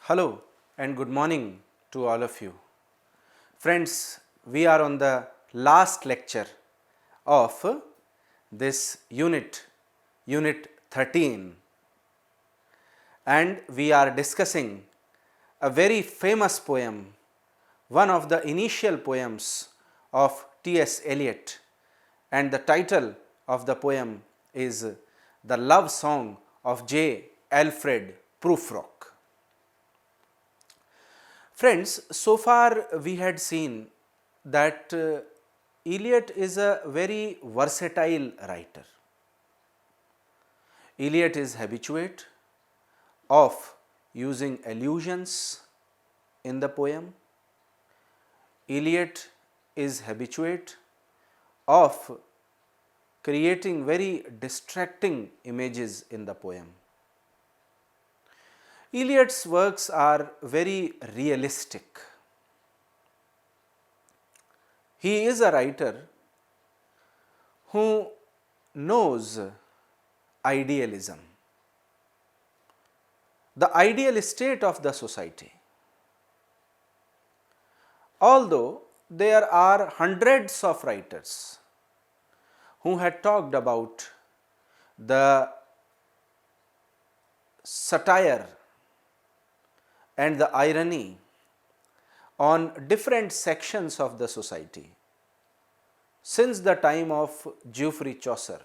Hello and good morning to all of you. Friends, we are on the last lecture of this unit 13, and we are discussing a very famous poem, one of the initial poems of T.S. Eliot, and the title of the poem is The Love Song of J. Alfred Prufrock. Friends, so far we had seen that Eliot is a very versatile writer. Eliot is habituate of using allusions in the poem. Eliot is habituate of creating very distracting images in the poem. Eliot's works are very realistic. He is a writer who knows idealism, the ideal state of the society. Although there are hundreds of writers who had talked about the satire and the irony on different sections of the society since the time of Geoffrey Chaucer,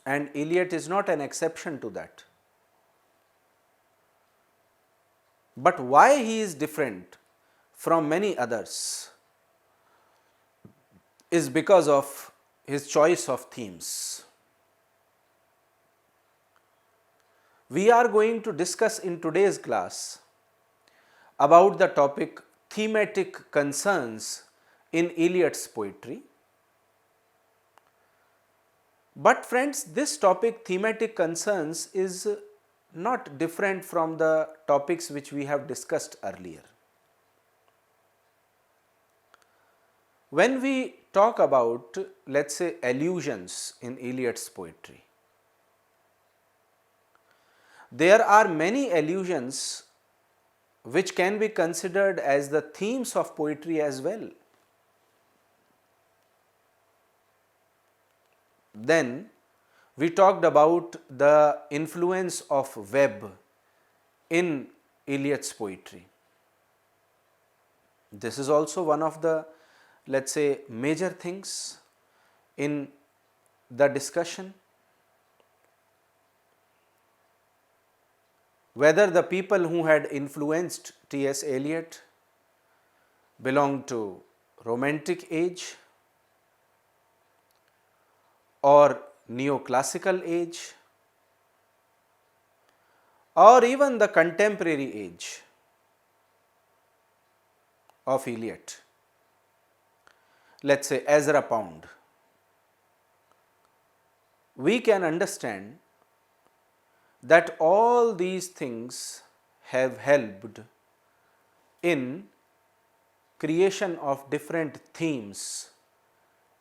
and Eliot is not an exception to that. But why he is different from many others is because of his choice of themes. We are going to discuss in today's class about the topic thematic concerns in Eliot's poetry. But friends, this topic thematic concerns is not different from the topics which we have discussed earlier. When we talk about, let us say, allusions in Eliot's poetry, there are many allusions which can be considered as the themes of poetry as well. Then we talked about the influence of Webb in Eliot's poetry. This is also one of the, let us say, major things in the discussion. Whether the people who had influenced T.S. Eliot belonged to Romantic age or Neoclassical age or even the contemporary age of Eliot, let us say Ezra Pound, we can understand that all these things have helped in creation of different themes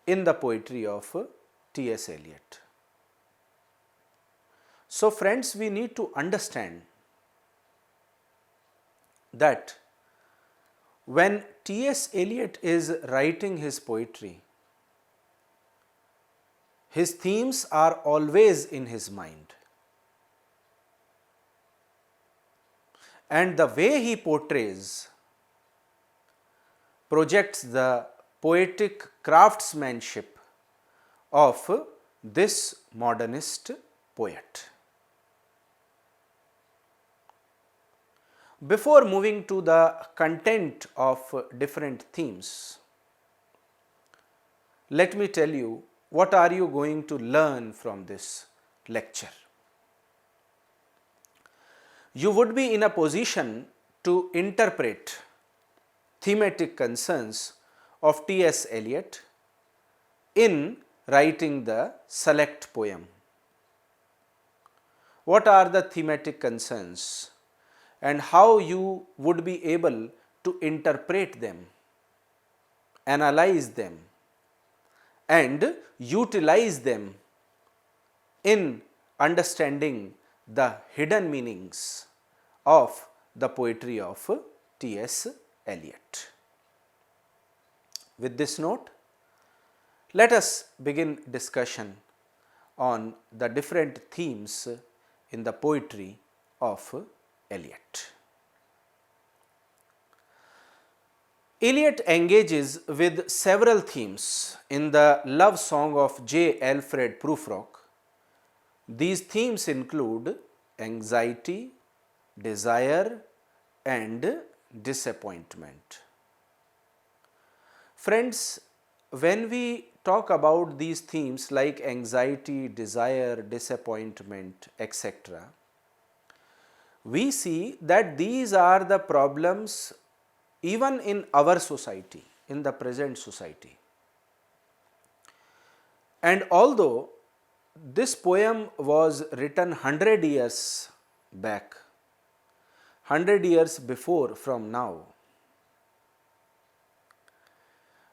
in the poetry of T.S. Eliot. So friends, we need to understand that when T.S. Eliot is writing his poetry, his themes are always in his mind. And the way he portrays projects the poetic craftsmanship of this modernist poet. Before moving to the content of different themes, let me tell you what are you going to learn from this lecture. You would be in a position to interpret thematic concerns of T.S. Eliot in writing the select poem. What are the thematic concerns and how you would be able to interpret them, analyze them and utilize them in understanding the hidden meanings of the poetry of T.S. Eliot. With this note, let us begin discussion on the different themes in the poetry of Eliot. Eliot engages with several themes in the love song of J. Alfred Prufrock. These themes include anxiety, desire, and disappointment. Friends, when we talk about these themes like anxiety, desire, disappointment, etc., we see that these are the problems even in our society, in the present society. And although this poem was written 100 years back, 100 years before from now,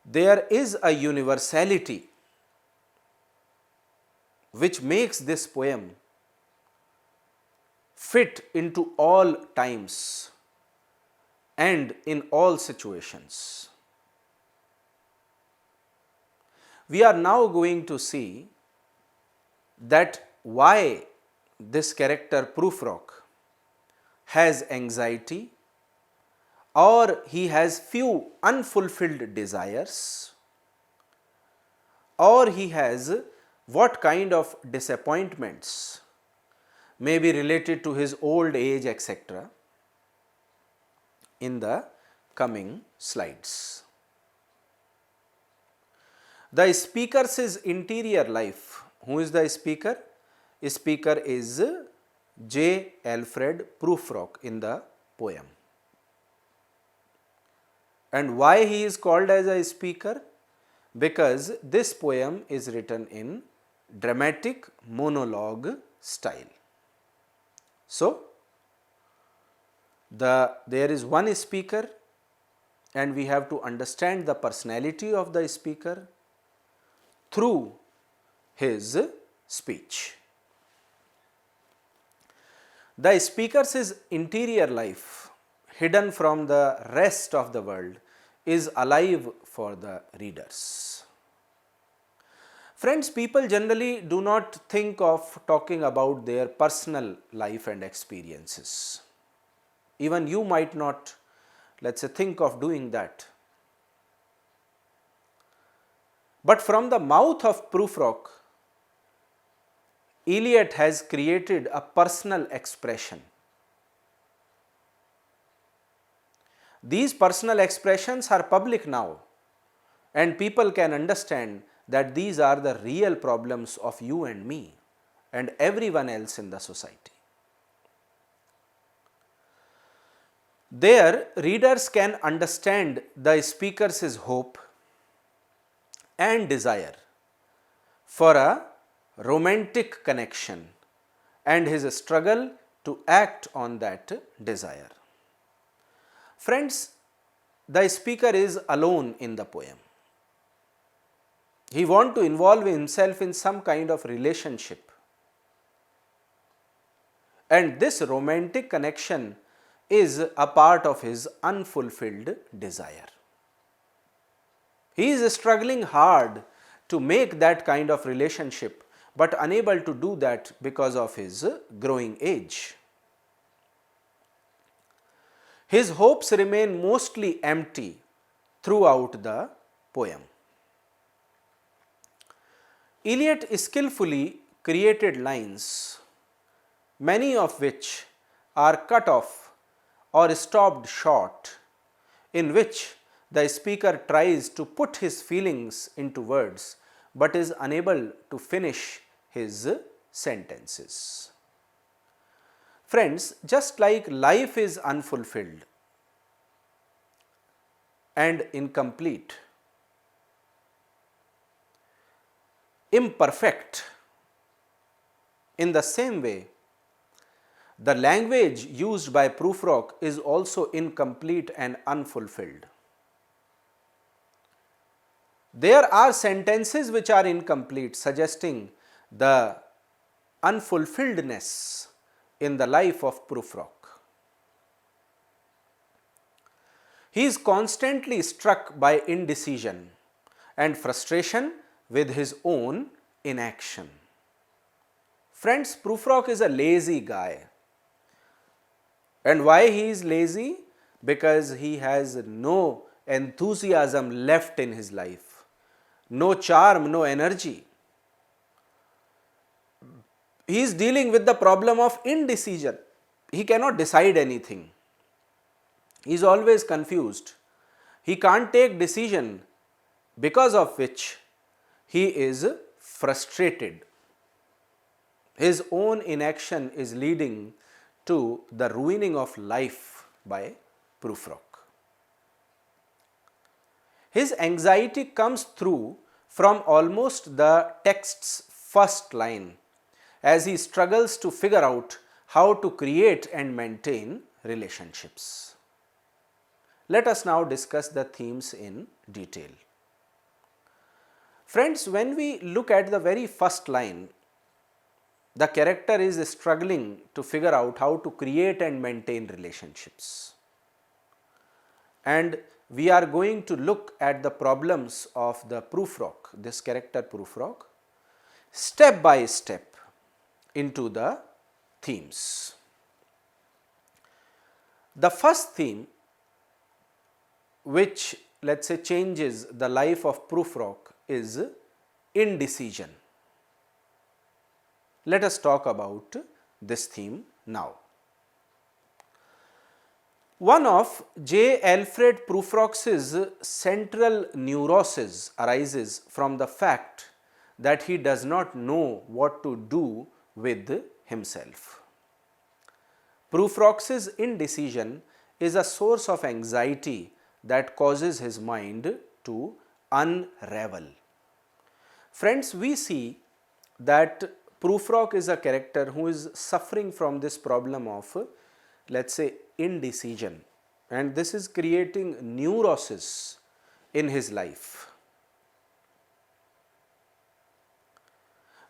there is a universality which makes this poem fit into all times and in all situations. We are now going to see that why this character Prufrock has anxiety, or he has few unfulfilled desires, or he has what kind of disappointments may be related to his old age, etc., in the coming slides. The speaker's interior life. Who is the speaker? Speaker is J. Alfred Prufrock in the poem. And why he is called as a speaker? Because this poem is written in dramatic monologue style. So, there is one speaker and we have to understand the personality of the speaker through his speech. The speaker's interior life, hidden from the rest of the world, is alive for the readers. Friends, people generally do not think of talking about their personal life and experiences. Even you might not, let's say, think of doing that. But from the mouth of Prufrock, Eliot has created a personal expression. These personal expressions are public now, and people can understand that these are the real problems of you and me and everyone else in the society. There, readers can understand the speaker's hope and desire for a romantic connection and his struggle to act on that desire. Friends, the speaker is alone in the poem. He wants to involve himself in some kind of relationship, and this romantic connection is a part of his unfulfilled desire. He is struggling hard to make that kind of relationship, but unable to do that because of his growing age. His hopes remain mostly empty throughout the poem. Eliot skillfully created lines, many of which are cut off or stopped short, in which the speaker tries to put his feelings into words but is unable to finish his sentences. Friends, just like life is unfulfilled and incomplete, imperfect, in the same way, the language used by Prufrock is also incomplete and unfulfilled. There are sentences which are incomplete, suggesting the unfulfilledness in the life of Prufrock. He is constantly struck by indecision and frustration with his own inaction. Friends, Prufrock is a lazy guy. And why he is lazy? Because he has no enthusiasm left in his life, no charm, no energy. He is dealing with the problem of indecision. He cannot decide anything. He is always confused. He can't take decision, because of which he is frustrated. His own inaction is leading to the ruining of life by Prufrock. His anxiety comes through from almost the text's first line, as he struggles to figure out how to create and maintain relationships. Let us now discuss the themes in detail. Friends, when we look at the very first line, the character is struggling to figure out how to create and maintain relationships. And we are going to look at the problems of the Prufrock, this character Prufrock, step by step into the themes. The first theme, which let us say changes the life of Prufrock, is indecision. Let us talk about this theme now. One of J. Alfred Prufrock's central neuroses arises from the fact that he does not know what to do with himself. Prufrock's indecision is a source of anxiety that causes his mind to unravel. Friends, we see that Prufrock is a character who is suffering from this problem of, let us say, indecision, and this is creating neurosis in his life.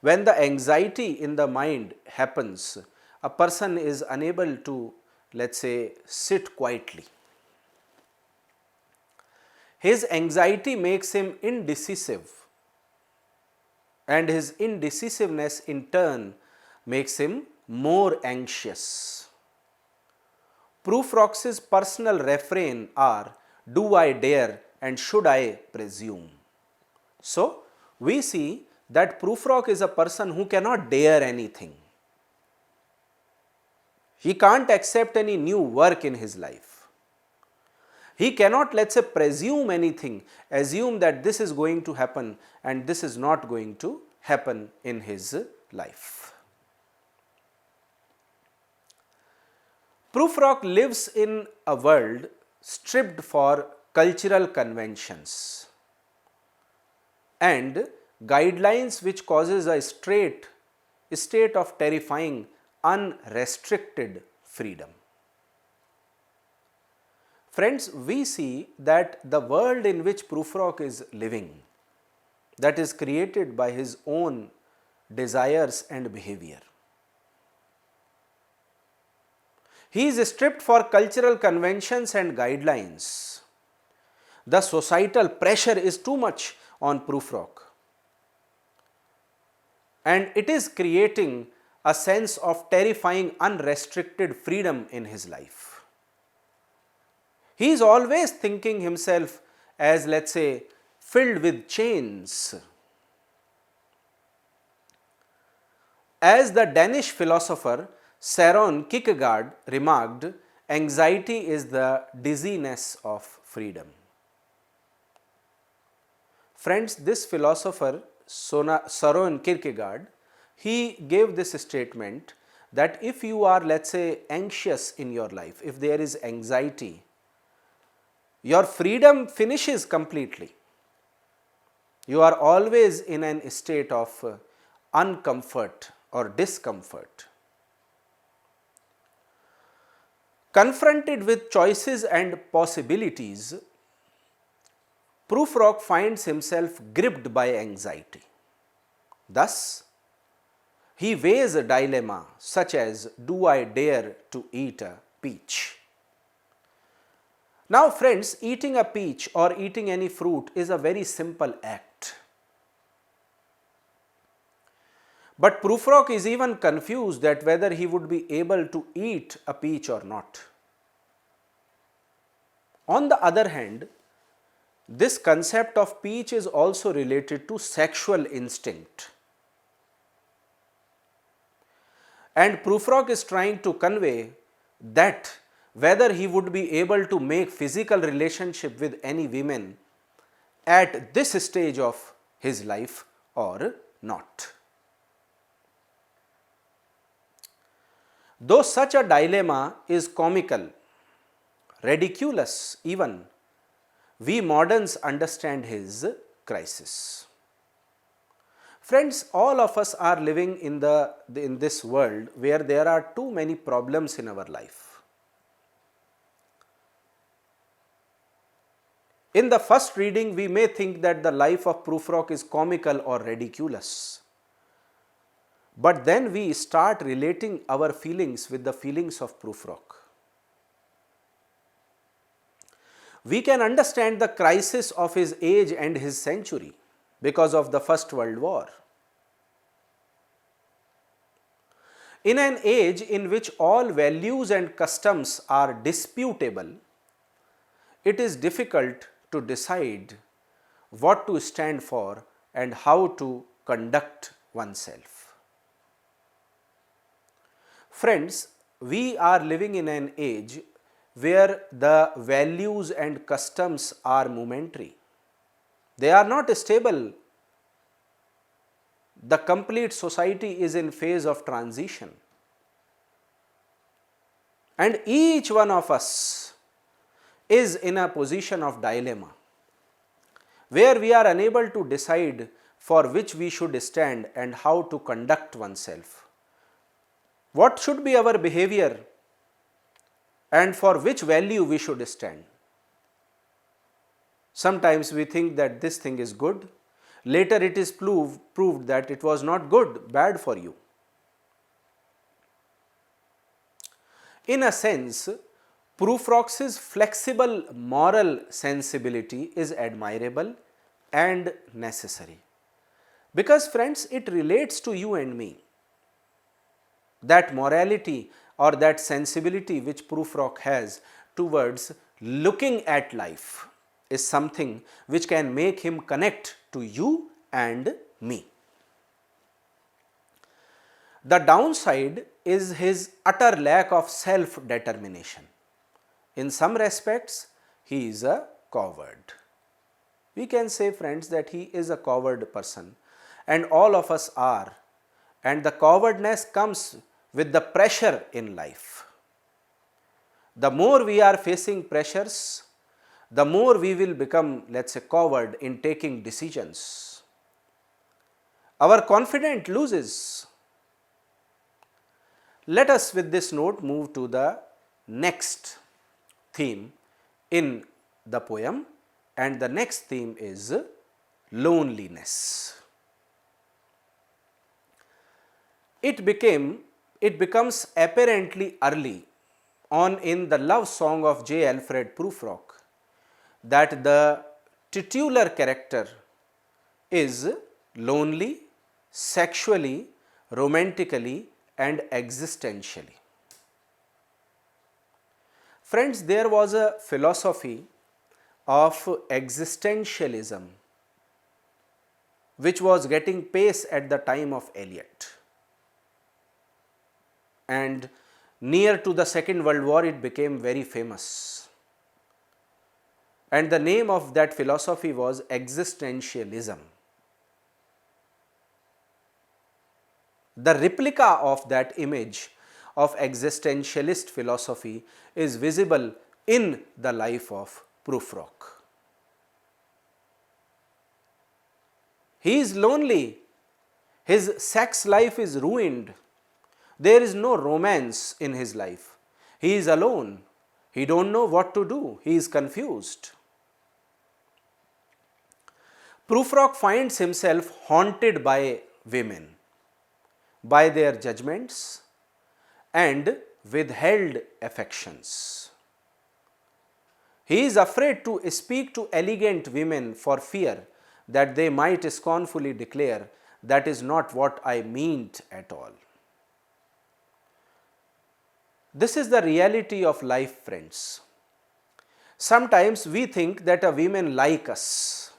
When the anxiety in the mind happens, a person is unable to, let us say, sit quietly. His anxiety makes him indecisive, and his indecisiveness in turn makes him more anxious. Prufrock's personal refrain are, "Do I dare and should I presume?" So, we see that Prufrock is a person who cannot dare anything. He can't accept any new work in his life. He cannot, let us say, presume anything, assume that this is going to happen and this is not going to happen in his life. Prufrock lives in a world stripped for cultural conventions and guidelines, which causes a state of terrifying unrestricted freedom. Friends, we see that the world in which Prufrock is living, that is created by his own desires and behavior. He is stripped for cultural conventions and guidelines. The societal pressure is too much on Prufrock, and it is creating a sense of terrifying unrestricted freedom in his life. He is always thinking himself as, let us say, filled with chains. As the Danish philosopher Søren Kierkegaard remarked, anxiety is the dizziness of freedom. Friends, this philosopher Søren Kierkegaard, he gave this statement that if you are, let us say, anxious in your life, if there is anxiety, your freedom finishes completely. You are always in an state of uncomfort or discomfort. Confronted with choices and possibilities, Prufrock finds himself gripped by anxiety. Thus, he weighs a dilemma such as, do I dare to eat a peach? Now friends, eating a peach or eating any fruit is a very simple act. But Prufrock is even confused that whether he would be able to eat a peach or not. On the other hand, this concept of peach is also related to sexual instinct. And Prufrock is trying to convey that whether he would be able to make physical relationship with any women at this stage of his life or not. Though such a dilemma is comical, ridiculous even, we moderns understand his crisis. Friends, all of us are living in this world where there are too many problems in our life. In the first reading, we may think that the life of Prufrock is comical or ridiculous. But then we start relating our feelings with the feelings of Prufrock. We can understand the crisis of his age and his century because of the First World War. In an age in which all values and customs are disputable, it is difficult to decide what to stand for and how to conduct oneself. Friends, we are living in an age where the values and customs are momentary. They are not stable. The complete society is in phase of transition. And each one of us is in a position of dilemma, where we are unable to decide for which we should stand and how to conduct oneself. What should be our behavior and for which value we should stand? Sometimes we think that this thing is good, later it is proved that it was not good, bad for you. In a sense, Prufrock's flexible moral sensibility is admirable and necessary, because friends, it relates to you and me. That morality or that sensibility which Prufrock has towards looking at life is something which can make him connect to you and me. The downside is his utter lack of self-determination. In some respects, he is a coward. We can say, friends, that he is a coward person, and all of us are. And the cowardness comes with the pressure in life. The more we are facing pressures, the more we will become, let's say, coward in taking decisions. Our confidence loses. Let us with this note move to the next theme in the poem, and the next theme is loneliness. It becomes apparently early on in the love song of J. Alfred Prufrock that the titular character is lonely, sexually, romantically and existentially. Friends, there was a philosophy of existentialism which was getting pace at the time of Eliot. And near to the Second World War, it became very famous. And the name of that philosophy was existentialism. The replica of that image of existentialist philosophy is visible in the life of Prufrock. He is lonely. His sex life is ruined. There is no romance in his life. He is alone. He don't know what to do. He is confused. Prufrock finds himself haunted by women. by their judgments and withheld affections. He is afraid to speak to elegant women for fear that they might scornfully declare, "That is not what I meant at all." This is the reality of life, friends. Sometimes we think that a woman like us,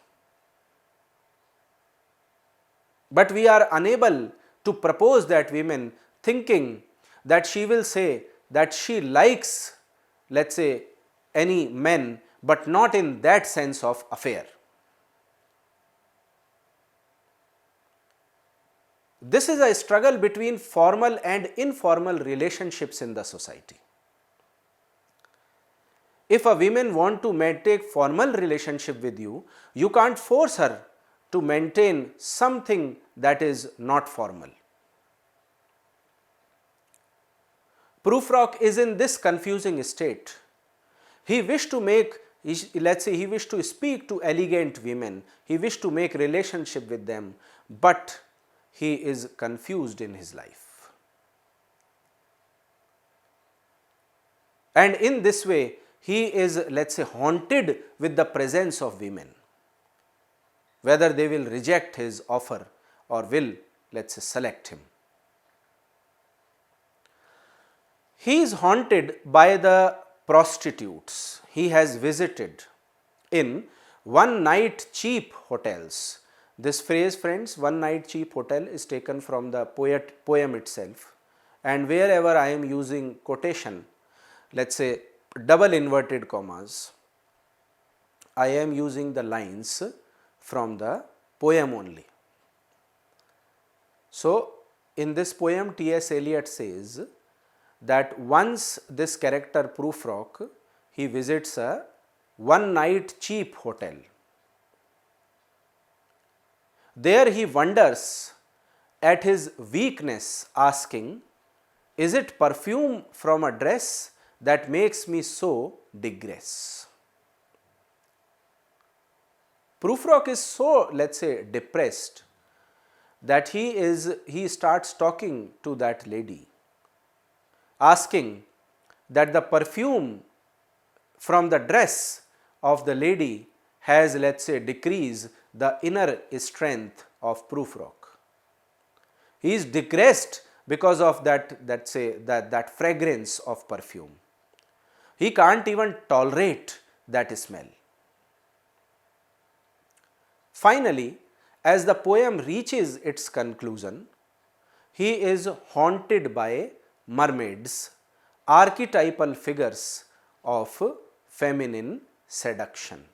but we are unable to propose that woman, thinking that she will say that she likes, let's say, any men, but not in that sense of affair. This is a struggle between formal and informal relationships in the society. If a woman want to maintain formal relationship with you, you can't force her to maintain something that is not formal. Prufrock is in this confusing state. He wished to make, let's say, he wished to speak to elegant women, he wished to make relationship with them, but he is confused in his life. And in this way, he is, let's say, haunted with the presence of women, whether they will reject his offer or will, let's say, select him. He is haunted by the prostitutes he has visited in one night cheap hotels. This phrase, friends, one night cheap hotel, is taken from the poem itself, and wherever I am using quotation, let's say double inverted commas, I am using the lines from the poem only. So, in this poem, T.S. Eliot says that once this character Prufrock, he visits a one night cheap hotel. There he wonders at his weakness, asking, "Is it perfume from a dress that makes me so digress?" Prufrock is so, let's say, depressed that he starts talking to that lady, asking that the perfume from the dress of the lady has, let's say, decreased the inner strength of Prufrock. He is digressed because of that fragrance of perfume. He can't even tolerate that smell. Finally, as the poem reaches its conclusion, he is haunted by mermaids, archetypal figures of feminine seduction.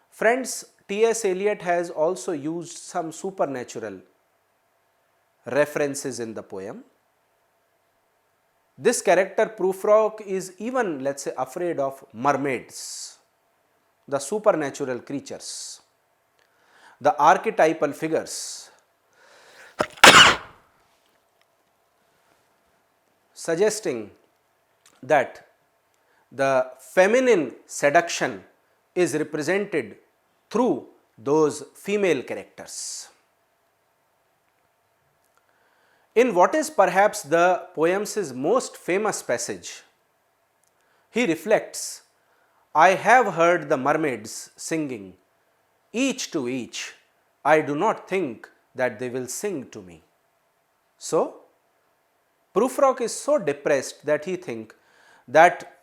Friends, T.S. Eliot has also used some supernatural references in the poem. This character Prufrock is even, let's say, afraid of mermaids, the supernatural creatures, the archetypal figures, suggesting that the feminine seduction is represented through those female characters. In what is perhaps the poem's most famous passage, he reflects, "I have heard the mermaids singing, each to each, I do not think that they will sing to me." So, Prufrock is so depressed that he thinks that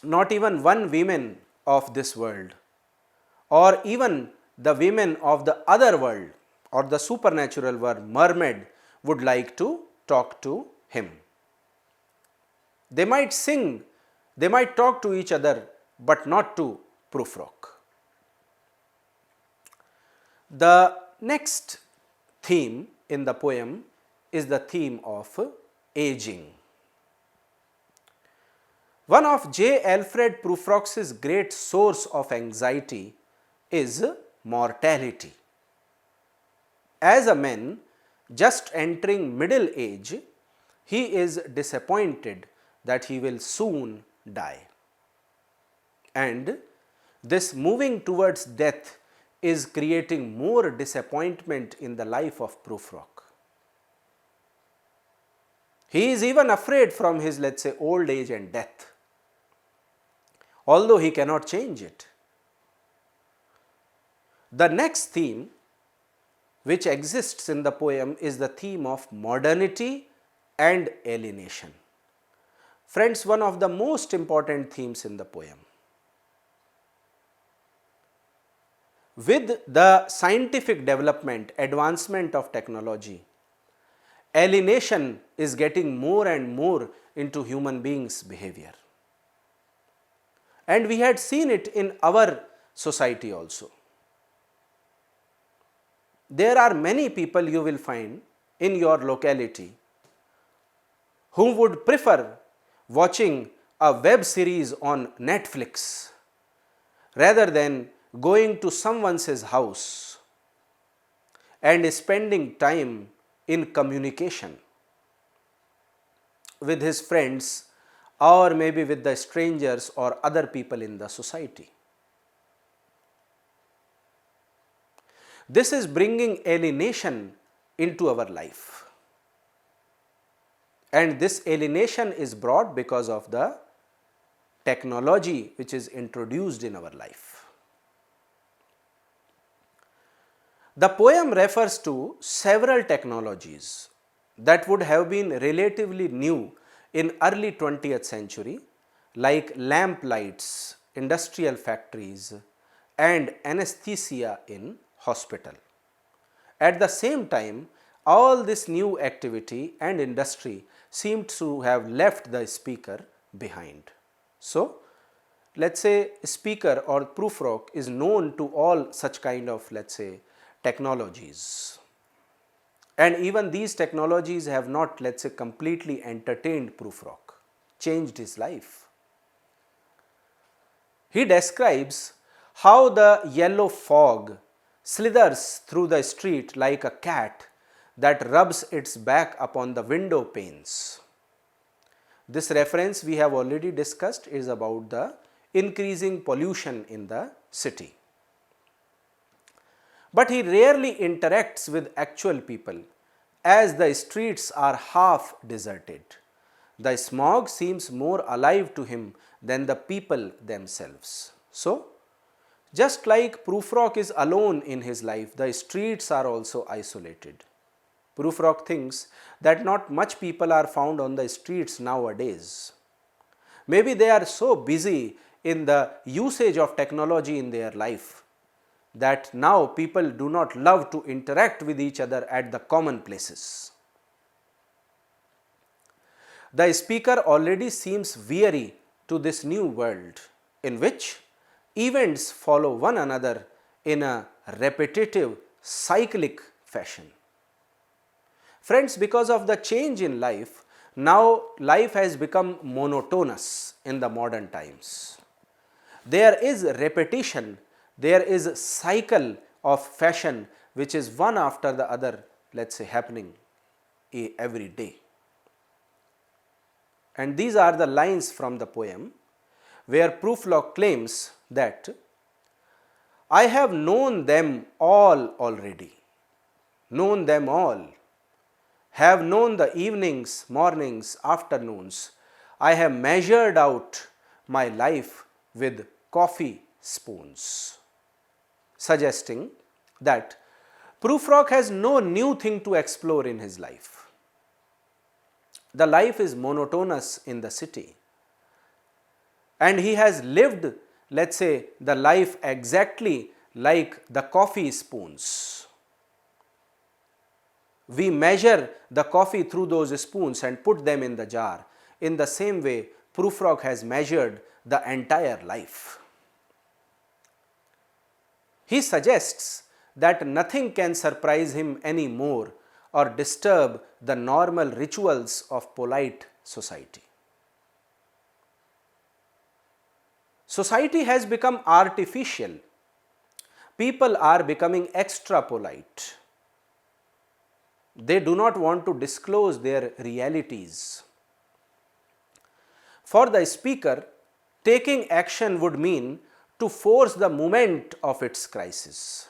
not even one woman of this world, or even the women of the other world or the supernatural world, mermaid, would like to talk to him. They might sing, they might talk to each other, but not to Prufrock. The next theme in the poem is the theme of aging. One of J. Alfred Prufrock's great source of anxiety is mortality. As a man just entering middle age, he is disappointed that he will soon die. And this moving towards death is creating more disappointment in the life of Prufrock. He is even afraid from his, let's say, old age and death, although he cannot change it. The next theme which exists in the poem is the theme of modernity and alienation. Friends, one of the most important themes in the poem. With the scientific development, advancement of technology, alienation is getting more and more into human beings' behavior. And we had seen it in our society also. There are many people you will find in your locality who would prefer watching a web series on Netflix rather than going to someone's house and spending time in communication with his friends or maybe with the strangers or other people in the society. This is bringing alienation into our life, and this alienation is brought because of the technology which is introduced in our life. The poem refers to several technologies that would have been relatively new in early 20th century, like lamp lights, industrial factories, and anesthesia in hospital. At the same time, all this new activity and industry seemed to have left the speaker behind. So, let us say speaker or proofrock is known to all such kind of, let us say, technologies, and even these technologies have not, let us say, completely entertained proofrock, changed his life. He describes how the yellow fog slithers through the street like a cat that rubs its back upon the window panes. This reference we have already discussed is about the increasing pollution in the city. But he rarely interacts with actual people as the streets are half deserted. The smog seems more alive to him than the people themselves. So, just like proofrock is alone in his life, the streets are also isolated. Proofrock thinks that not much people are found on the streets nowadays. Maybe they are so busy in the usage of technology in their life that now people do not love to interact with each other at the common places. The speaker already seems weary to this new world in which events follow one another in a repetitive, cyclic fashion. Friends, because of the change in life, now life has become monotonous in the modern times. There is repetition, there is a cycle of fashion which is one after the other, let us say, happening every day. And these are the lines from the poem where proofrock claims that I have known them all already, known them all, have known the evenings, mornings, afternoons. I have measured out my life with coffee spoons, suggesting that proofrock has no new thing to explore in his life. The life is monotonous in the city, and he has lived, let us say, the life exactly like the coffee spoons. We measure the coffee through those spoons and put them in the jar. In the same way, proofrock has measured the entire life. He suggests that nothing can surprise him any more or disturb the normal rituals of polite society. Society has become artificial. People are becoming extra polite. They do not want to disclose their realities. For the speaker, taking action would mean to force the moment of its crisis,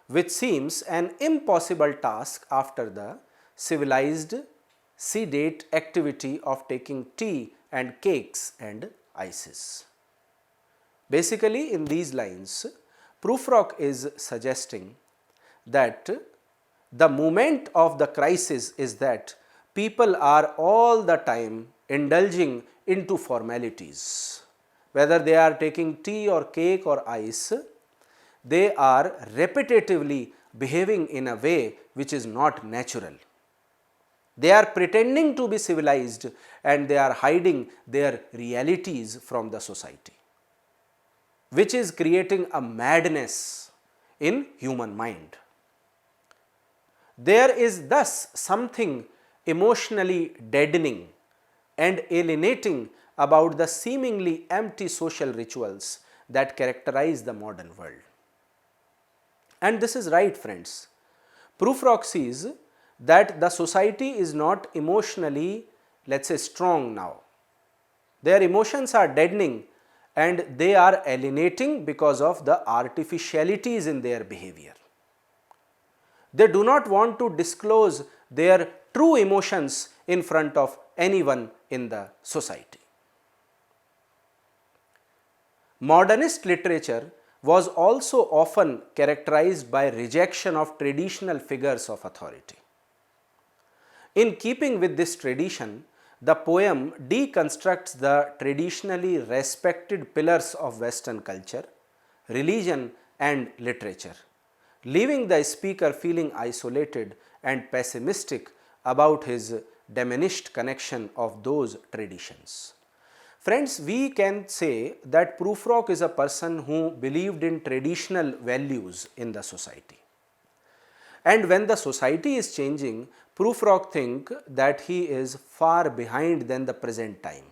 which seems an impossible task after the civilized sedate activity of taking tea and cakes and ices. Basically, in these lines, Prufrock is suggesting that the moment of the crisis is that people are all the time indulging into formalities. Whether they are taking tea or cake or ice, they are repetitively behaving in a way which is not natural. They are pretending to be civilized and they are hiding their realities from the society, which is creating a madness in human mind. There is thus something emotionally deadening and alienating about the seemingly empty social rituals that characterize the modern world. And this is right, friends. Prufrock sees that the society is not emotionally, let's say, strong now. Their emotions are deadening and they are alienating because of the artificialities in their behavior. They do not want to disclose their true emotions in front of anyone in the society. Modernist literature was also often characterized by rejection of traditional figures of authority. In keeping with this tradition, the poem deconstructs the traditionally respected pillars of Western culture, religion and literature, leaving the speaker feeling isolated and pessimistic about his diminished connection of those traditions. Friends, we can say that Prufrock is a person who believed in traditional values in the society. And when the society is changing, Prufrock thinks that he is far behind than the present time.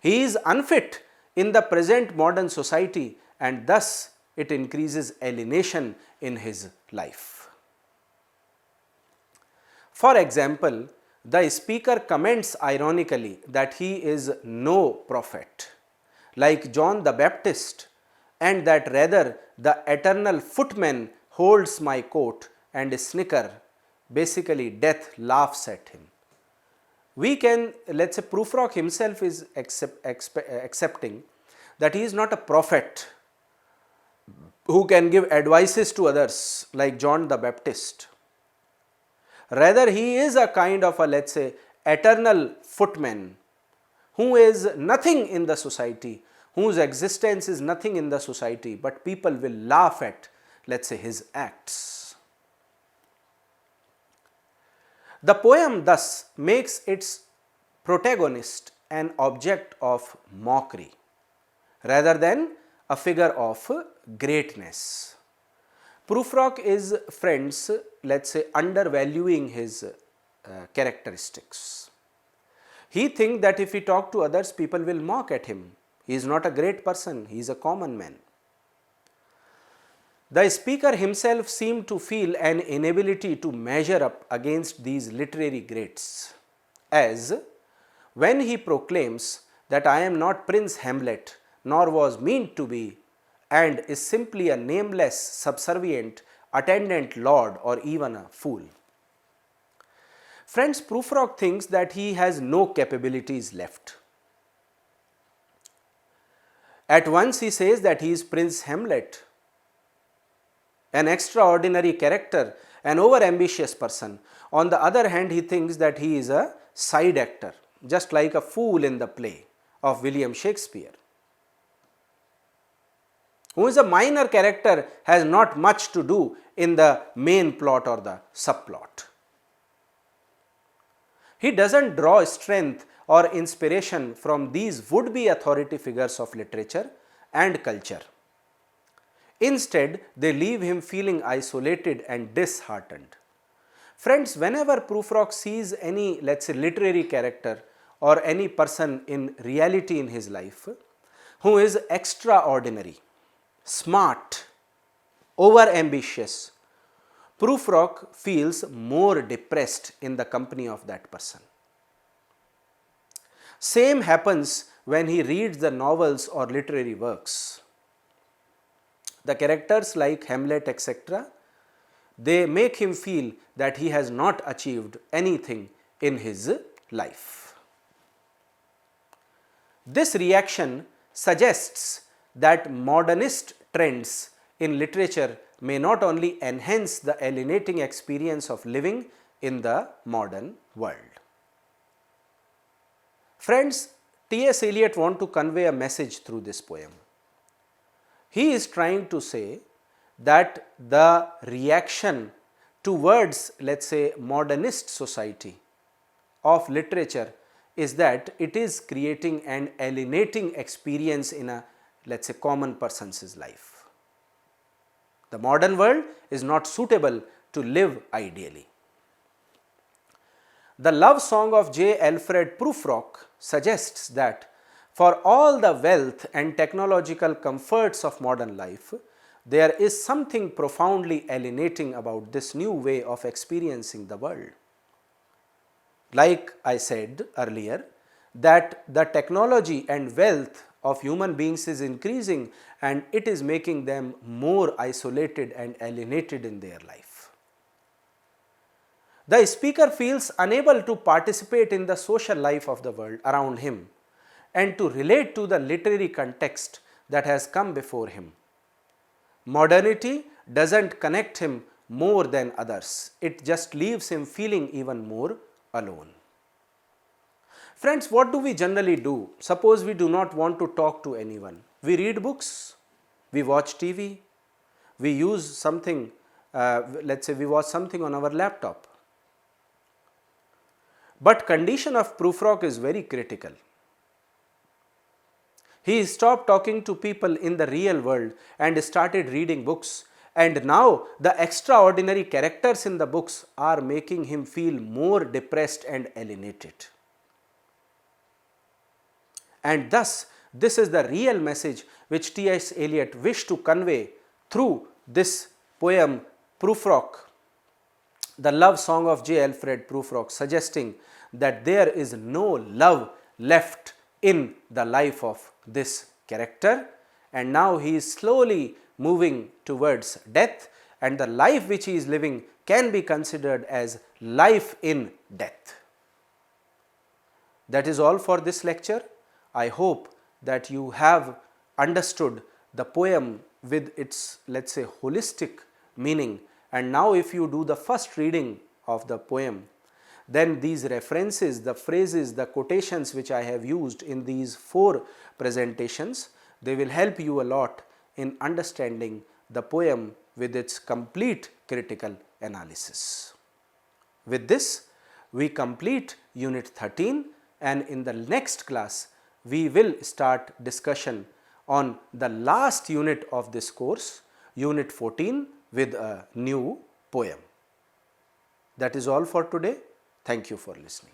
He is unfit in the present modern society and thus it increases alienation in his life. For example, the speaker comments ironically that he is no prophet, like John the Baptist, and that rather the eternal footman holds my coat and snicker, basically death laughs at him. We can, let's say, Prufrock himself is accepting that he is not a prophet who can give advices to others like John the Baptist. Rather, he is a kind of a, let's say, eternal footman who is nothing in the society, whose existence is nothing in the society, but people will laugh at, let's say, his acts. The poem thus makes its protagonist an object of mockery rather than a figure of greatness. Prufrock is, friends, let's say, undervaluing his characteristics. He thinks that if he talks to others, people will mock at him. He is not a great person, he is a common man. The speaker himself seemed to feel an inability to measure up against these literary greats, as when he proclaims that I am not Prince Hamlet, nor was meant to be, and is simply a nameless, subservient, attendant lord or even a fool. Friends, Prufrock thinks that he has no capabilities left. At once he says that he is Prince Hamlet, an extraordinary character, an over-ambitious person. On the other hand, he thinks that he is a side actor, just like a fool in the play of William Shakespeare, who is a minor character, has not much to do in the main plot or the subplot. He doesn't draw strength or inspiration from these would-be authority figures of literature and culture. Instead, they leave him feeling isolated and disheartened. Friends, whenever Prufrock sees any, let's say, literary character or any person in reality in his life who is extraordinary, smart, over-ambitious, Prufrock feels more depressed in the company of that person. Same happens when he reads the novels or literary works. The characters like Hamlet, etc., they make him feel that he has not achieved anything in his life. This reaction suggests that modernist trends in literature may not only enhance the alienating experience of living in the modern world. Friends, T.S. Eliot wants to convey a message through this poem. He is trying to say that the reaction towards, let us say, modernist society of literature is that it is creating an alienating experience in a, let us say, common person's life. The modern world is not suitable to live ideally. The love song of J. Alfred Prufrock suggests that for all the wealth and technological comforts of modern life, there is something profoundly alienating about this new way of experiencing the world. Like I said earlier, that the technology and wealth of human beings is increasing and it is making them more isolated and alienated in their life. The speaker feels unable to participate in the social life of the world around him and to relate to the literary context that has come before him. Modernity does not connect him more than others, it just leaves him feeling even more alone. Friends, what do we generally do? Suppose we do not want to talk to anyone. We read books, we watch TV, we use something, let us say we watch something on our laptop. But condition of Prufrock is very critical. He stopped talking to people in the real world and started reading books, and now the extraordinary characters in the books are making him feel more depressed and alienated. And thus, this is the real message which T.S. Eliot wished to convey through this poem Prufrock, the love song of J. Alfred Prufrock, suggesting that there is no love left in the life of this character, and now he is slowly moving towards death, and the life which he is living can be considered as life in death. That is all for this lecture. I hope that you have understood the poem with its, let us say, holistic meaning, and now if you do the first reading of the poem, then these references, the phrases, the quotations which I have used in these 4 presentations, they will help you a lot in understanding the poem with its complete critical analysis. With this, we complete Unit 13, and in the next class, we will start discussion on the last unit of this course, Unit 14, with a new poem. That is all for today. Thank you for listening.